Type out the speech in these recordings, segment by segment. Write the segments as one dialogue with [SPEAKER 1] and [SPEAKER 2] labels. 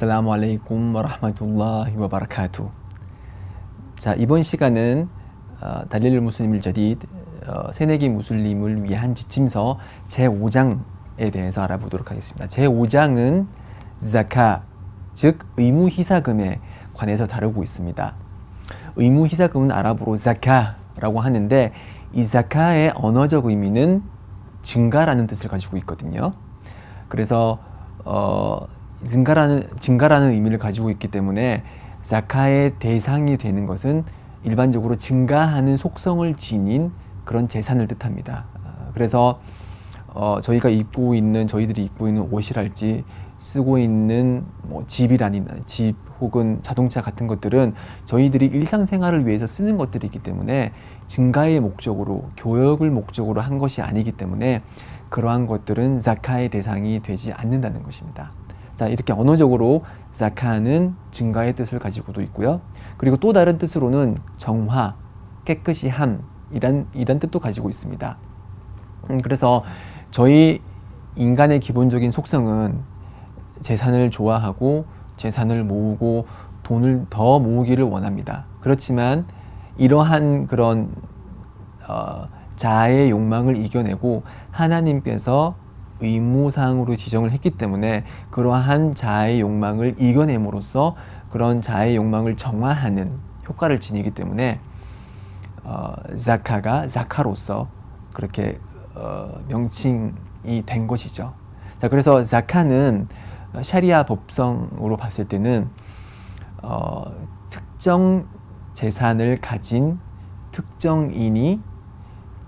[SPEAKER 1] 아살라무 알레이쿰 와라흐마툴라히 와바라카투. 자, 이번 시간은 달릴 무슬림일 저디드 새내기 무슬림을 위한 지침서 제5장에 대해서 알아보도록 하겠습니다. 제5장은 자카, 즉 의무 희사금에 관해서 다루고 있습니다. 의무 희사금은 아랍어로 자카라고 하는데 이 자카의 언어적 의미는 증가라는 뜻을 가지고 있거든요. 그래서 증가라는 의미를 가지고 있기 때문에 자카의 대상이 되는 것은 일반적으로 증가하는 속성을 지닌 그런 재산을 뜻합니다. 그래서 저희들이 입고 있는 옷이랄지 쓰고 있는 집 혹은 자동차 같은 것들은 저희들이 일상생활을 위해서 쓰는 것들이기 때문에 증가의 목적으로, 교역을 목적으로 한 것이 아니기 때문에 그러한 것들은 자카의 대상이 되지 않는다는 것입니다. 자, 이렇게 언어적으로 자카는 증가의 뜻을 가지고도 있고요. 그리고 또 다른 뜻으로는 정화, 깨끗이 함, 이런 뜻도 가지고 있습니다. 그래서 저희 인간의 기본적인 속성은 재산을 좋아하고 재산을 모으고 돈을 더 모으기를 원합니다. 그렇지만 이러한 그런 자아의 욕망을 이겨내고 하나님께서 의무사항으로 지정을 했기 때문에 그러한 자아의 욕망을 이겨냄으로써 그런 자아의 욕망을 정화하는 효과를 지니기 때문에 자카가 자카로서 그렇게 명칭이 된 것이죠. 자, 그래서 자카는 샤리아 법성으로 봤을 때는 특정 재산을 가진 특정인이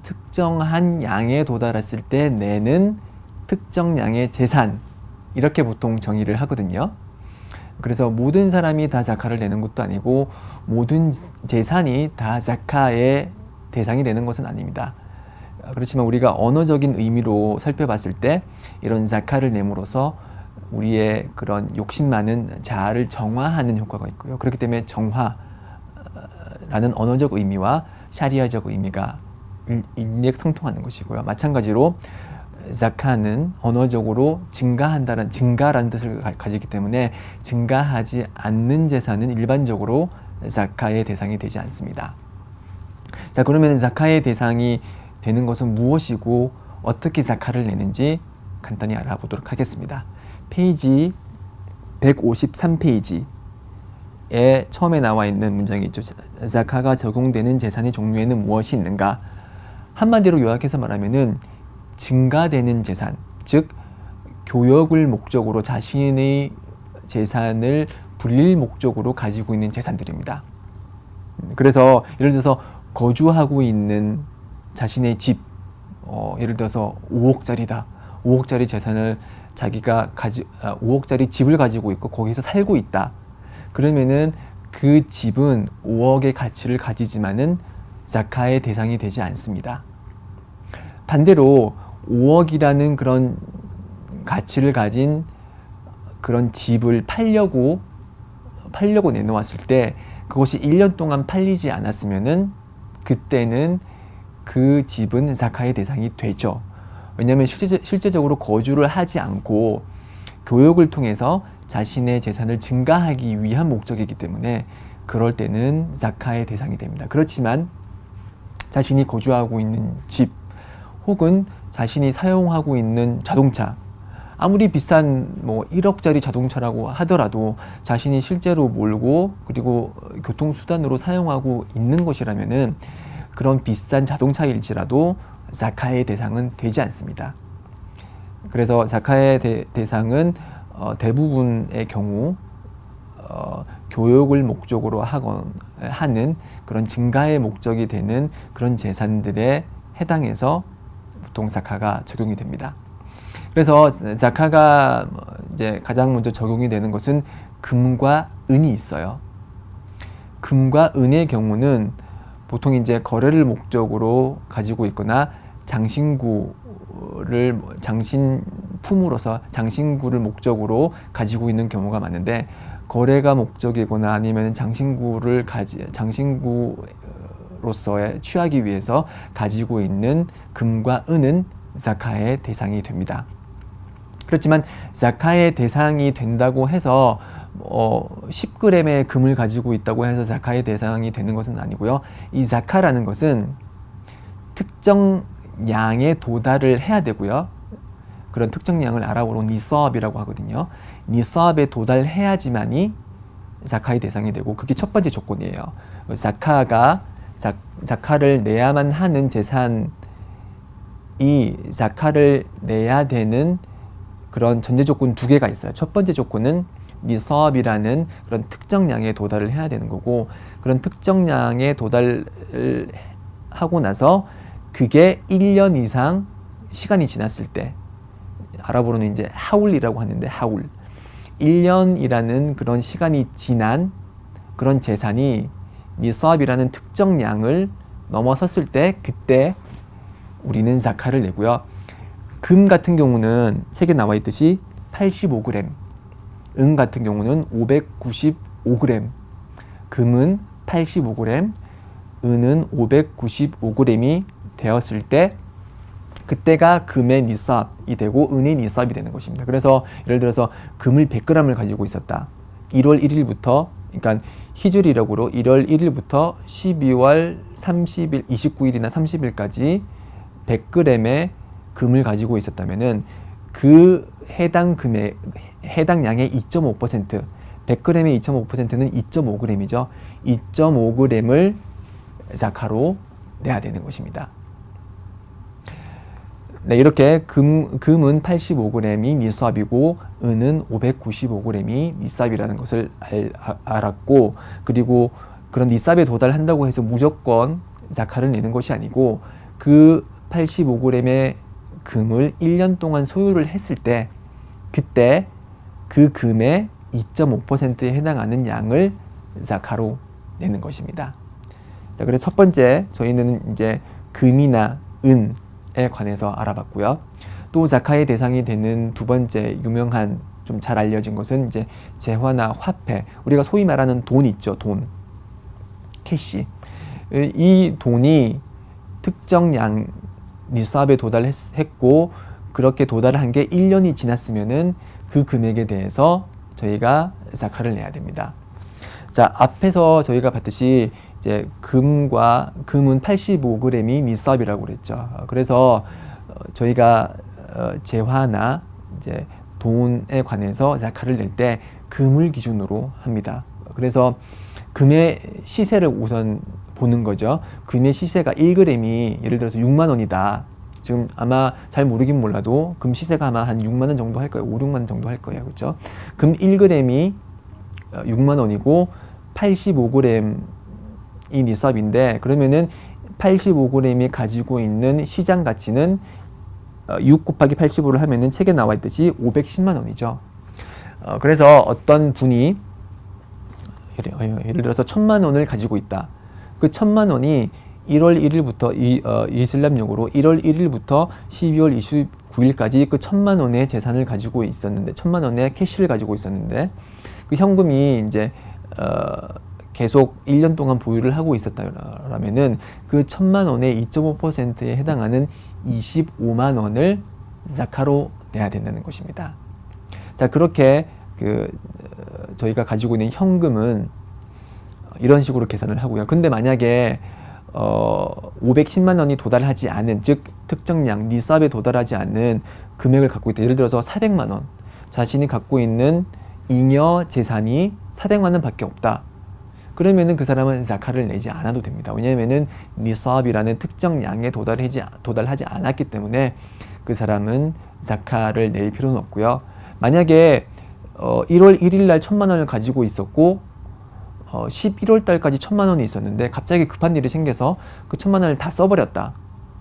[SPEAKER 1] 특정한 양에 도달했을 때 내는 특정 양의 재산, 이렇게 보통 정의를 하거든요. 그래서 모든 사람이 다 자카를 내는 것도 아니고 모든 재산이 다 자카의 대상이 되는 것은 아닙니다. 그렇지만 우리가 언어적인 의미로 살펴봤을 때 이런 자카를 내므로써 우리의 그런 욕심 많은 자아를 정화하는 효과가 있고요. 그렇기 때문에 정화라는 언어적 의미와 샤리아적 의미가 일맥상통하는 것이고요. 마찬가지로 자카는 언어적으로 증가라는 뜻을 가지기 때문에 증가하지 않는 재산은 일반적으로 자카의 대상이 되지 않습니다. 자, 그러면 자카의 대상이 되는 것은 무엇이고 어떻게 자카를 내는지 간단히 알아보도록 하겠습니다. 페이지 153페이지에 처음에 나와 있는 문장이 있죠. 자카가 적용되는 재산의 종류에는 무엇이 있는가? 한마디로 요약해서 말하면은 증가되는 재산, 즉 교역을 목적으로 자신의 재산을 불릴 목적으로 가지고 있는 재산들입니다. 그래서 예를 들어서 거주하고 있는 자신의 집, 예를 들어서 5억짜리다. 5억짜리 재산을 자기가 5억짜리 집을 가지고 있고 거기서 살고 있다. 그러면은 그 집은 5억의 가치를 가지지만은 자카의 대상이 되지 않습니다. 반대로 5억이라는 그런 가치를 가진 그런 집을 팔려고 내놓았을 때 그것이 1년 동안 팔리지 않았으면은 그때는 그 집은 자카의 대상이 되죠. 왜냐하면 실제적으로 거주를 하지 않고 교역을 통해서 자신의 재산을 증가하기 위한 목적이기 때문에 그럴 때는 자카의 대상이 됩니다. 그렇지만 자신이 거주하고 있는 집 혹은 자신이 사용하고 있는 자동차, 아무리 비싼 1억짜리 자동차라고 하더라도 자신이 실제로 몰고 그리고 교통수단으로 사용하고 있는 것이라면은 그런 비싼 자동차일지라도 자카의 대상은 되지 않습니다. 그래서 자카의 대상은 대부분의 경우 교역을 목적으로 하는 그런 증가의 목적이 되는 그런 재산들에 해당해서 보통 자카가 적용이 됩니다. 그래서 자카가 이제 가장 먼저 적용이 되는 것은 금과 은이 있어요. 금과 은의 경우는 보통 이제 거래를 목적으로 가지고 있거나 장신품으로서 장신구를 목적으로 가지고 있는 경우가 많은데, 거래가 목적이거나 아니면 장신구로서의 취하기 위해서 가지고 있는 금과 은은 자카의 대상이 됩니다. 그렇지만 자카의 대상이 된다고 해서 10g의 금을 가지고 있다고 해서 자카의 대상이 되는 것은 아니고요. 이 자카라는 것은 특정 양에 도달을 해야 되고요. 그런 특정 양을 아랍어로 니사업이라고 하거든요. 니사업에 도달해야지만이 자카의 대상이 되고, 그게 첫 번째 조건이에요. 자카를 내야만 하는 재산이 자카를 내야 되는 그런 전제 조건 두 개가 있어요. 첫 번째 조건은 니사업이라는 그런 특정량에 도달을 해야 되는 거고, 그런 특정량에 도달을 하고 나서 그게 1년 이상 시간이 지났을 때, 아랍어로는 이제 하울이라고 하는데, 하울, 1년이라는 그런 시간이 지난 그런 재산이 니사업이라는 특정량을 넘어섰을 때, 그때 우리는 자카를 내고요. 금 같은 경우는 책에 나와 있듯이 85g, 은 같은 경우는 595g, 금은 85g, 은은 595g이 되었을 때, 그때가 금의 니삽이 되고 은의 니삽이 되는 것입니다. 그래서 예를 들어서 금을 100g을 가지고 있었다. 1월 1일부터, 그러니까 히주리력으로 1월 1일부터 12월 30일, 29일이나 30일까지 100g의 금을 가지고 있었다면은 그 해당 금의 해당 양의 2.5%, 100g의 2.5%는 2.5g이죠. 2.5g을 자카로 내야 되는 것입니다. 네, 이렇게 금은 85g이 니삽이고 은은 595g이 니삽이라는 것을 알았고, 그리고 그런 니삽에 도달한다고 해서 무조건 자카를 내는 것이 아니고, 그 85g의 금을 1년 동안 소유를 했을 때, 그때 그 금의 2.5%에 해당하는 양을 자카로 내는 것입니다. 자, 그래서 첫 번째 저희는 이제 금이나 은에 관해서 알아봤고요. 또 자카의 대상이 되는 두 번째 유명한, 좀 잘 알려진 것은 이제 재화나 화폐, 우리가 소위 말하는 돈 있죠, 돈, 캐시. 이 돈이 특정 양 니삽에 도달했고, 그렇게 도달한 게 1년이 지났으면은 그 금액에 대해서 저희가 자카를 내야 됩니다. 자, 앞에서 저희가 봤듯이 이제 금은 85g이 니삽이라고 그랬죠. 그래서 저희가 재화나 이제 돈에 관해서 자카를 낼 때 금을 기준으로 합니다. 그래서 금의 시세를 우선 보는 거죠. 금의 시세가 1g이 예를 들어서 6만 원이다. 지금 아마 잘 모르긴 몰라도 금 시세가 아마 한 6만 원 정도 할 거예요. 5, 6만 원 정도 할 거예요. 그렇죠? 금 1g이 6만 원이고 85g이 니삽인데, 그러면은 85g이 가지고 있는 시장 가치는 6 곱하기 85를 하면은 책에 나와 있듯이 510만 원이죠. 그래서 어떤 분이 예를 들어서 1000만 원을 가지고 있다. 그 1000만 원이 1월 1일부터 이슬람력으로 1월 1일부터 12월 29일까지 그 1000만 원의 재산을 가지고 있었는데, 1000만 원의 캐시를 가지고 있었는데, 그 현금이 이제 계속 1년 동안 보유를 하고 있었다면은 그 1000만 원의 2.5%에 해당하는 25만 원을 자카로 내야 된다는 것입니다. 자, 그렇게 저희가 가지고 있는 현금은 이런 식으로 계산을 하고요. 근데 만약에 510만 원이 도달하지 않은, 즉 특정량 니삽에 도달하지 않는 금액을 갖고 있다. 예를 들어서 400만 원, 자신이 갖고 있는 잉여 재산이 400만 원 밖에 없다. 그러면은 그 사람은 자카를 내지 않아도 됩니다. 왜냐하면은 니삽이라는 특정량에 도달하지 않았기 때문에 그 사람은 자카를 낼 필요는 없고요. 만약에 1월 1일 날 1000만 원을 가지고 있었고 11월 달까지 1000만 원이 있었는데 갑자기 급한 일이 생겨서 그 1000만 원을 다 써버렸다.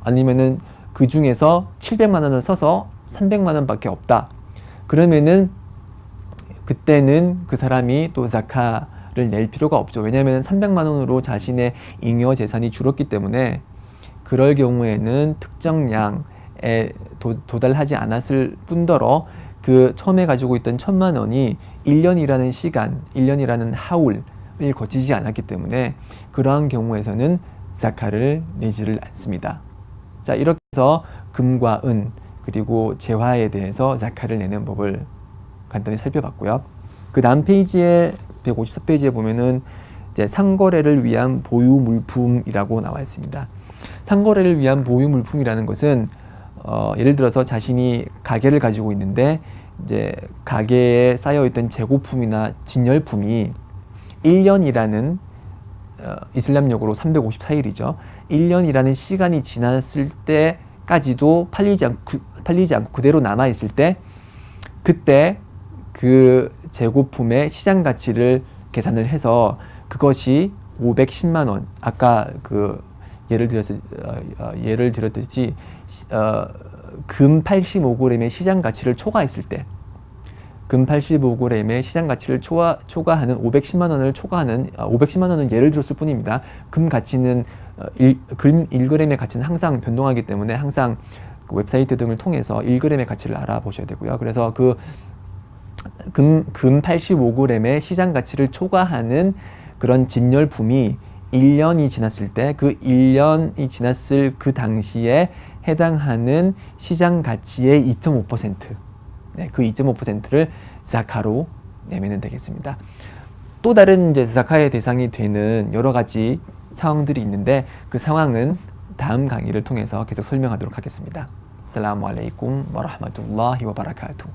[SPEAKER 1] 아니면은 그 중에서 700만 원을 써서 300만 원밖에 없다. 그러면은 그때는 그 사람이 또 자카를 낼 필요가 없죠. 왜냐하면 300만 원으로 자신의 잉여 재산이 줄었기 때문에, 그럴 경우에는 특정량에 도달하지 않았을 뿐더러 그 처음에 가지고 있던 1000만 원이 1년이라는 시간, 1년이라는 하울을 거치지 않았기 때문에 그러한 경우에서는 자카를 내지를 않습니다. 자, 이렇게 해서 금과 은 그리고 재화에 대해서 자카를 내는 법을 간단히 살펴봤고요. 그 다음 페이지에 154페이지에 보면은 이제 상거래를 위한 보유 물품이라고 나와 있습니다. 상거래를 위한 보유 물품이라는 것은 예를 들어서 자신이 가게를 가지고 있는데 이제 가게에 쌓여 있던 재고품이나 진열품이 1년이라는 이슬람력으로 354일이죠. 1년이라는 시간이 지났을 때까지도 팔리지 않고 그대로 남아 있을 때 그때 그 재고품의 시장 가치를 계산을 해서 그것이 510만 원. 아까 그 예를 들었듯이 금 85g의 시장 가치를 초과했을 때, 금 85g의 시장 가치를 초과하는 510만 원을 초과하는 510만 원은 예를 들었을 뿐입니다. 금 가치는 금 1g의 가치는 항상 변동하기 때문에 항상 그 웹사이트 등을 통해서 1g의 가치를 알아보셔야 되고요. 그래서 그 금 85g의 시장 가치를 초과하는 그런 진열품이 1년이 지났을 때 그 1년이 지났을 그 당시에 해당하는 시장 가치의 2.5%, 네, 그 2.5%를 자카로 내면 되겠습니다. 또 다른 이제 자카의 대상이 되는 여러 가지 상황들이 있는데 그 상황은 다음 강의를 통해서 계속 설명하도록 하겠습니다. 살라무 알레이쿰 와 라흐마툴라히 와 바라카투.